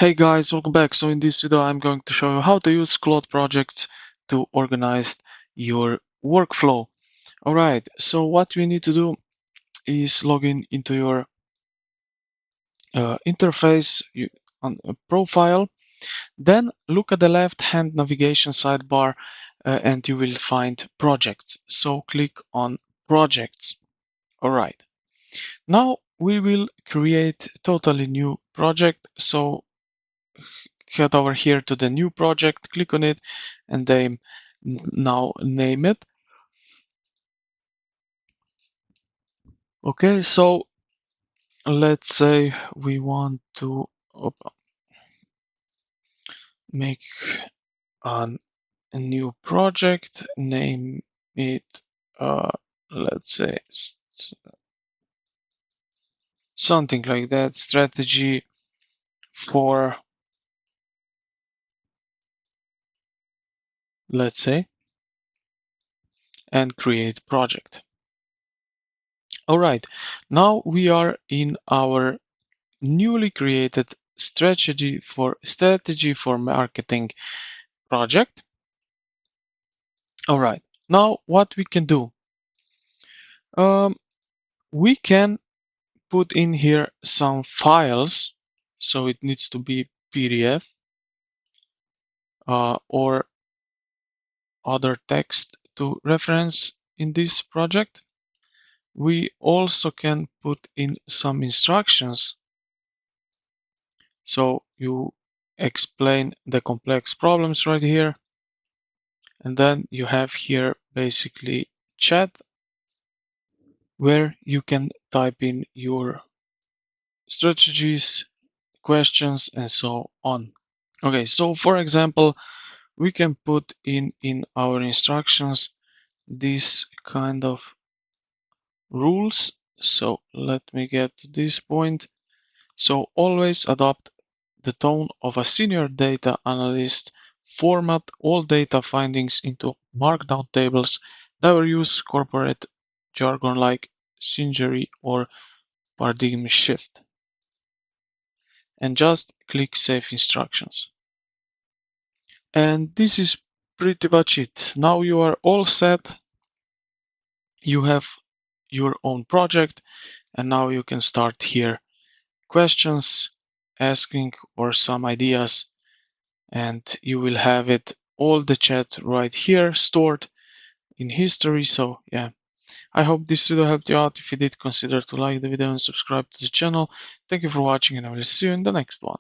Hey guys, welcome back. So in this video, I'm going to show you how to use CLAUDE projects to organize your workflow. All right, so what we need to do is log in into your interface on a profile. Then look at the left-hand navigation sidebar and you will find projects. So click on projects. All right, now we will create a totally new project. So head over here to the new project, click on it, and then now name it. Okay, so let's say we want to make an, a new project, name it, uh, let's say something like that, strategy for, let's say, and create project. All right, now we are in our newly created strategy for marketing project. All right, now what we can do, we can put in here some files. So it needs to be PDF or other text to reference in this project. We also can put in some instructions. So you explain the complex problems right here. And then you have here basically chat where you can type in your strategies, questions, and so on. Okay, so for example, we can put in our instructions this kind of rules. So let me get to this point. So always adopt the tone of a senior data analyst, format all data findings into markdown tables, never use corporate jargon like Singery or paradigm shift, and just click Save Instructions. And this is pretty much it. Now you are all set. You have your own project, and now you can start here questions, asking, or some ideas, and you will have it all the chat right here stored in history. So yeah, I hope this video helped you out. If you did, consider to like the video and subscribe to the channel. Thank you for watching, and I will see you in the next one.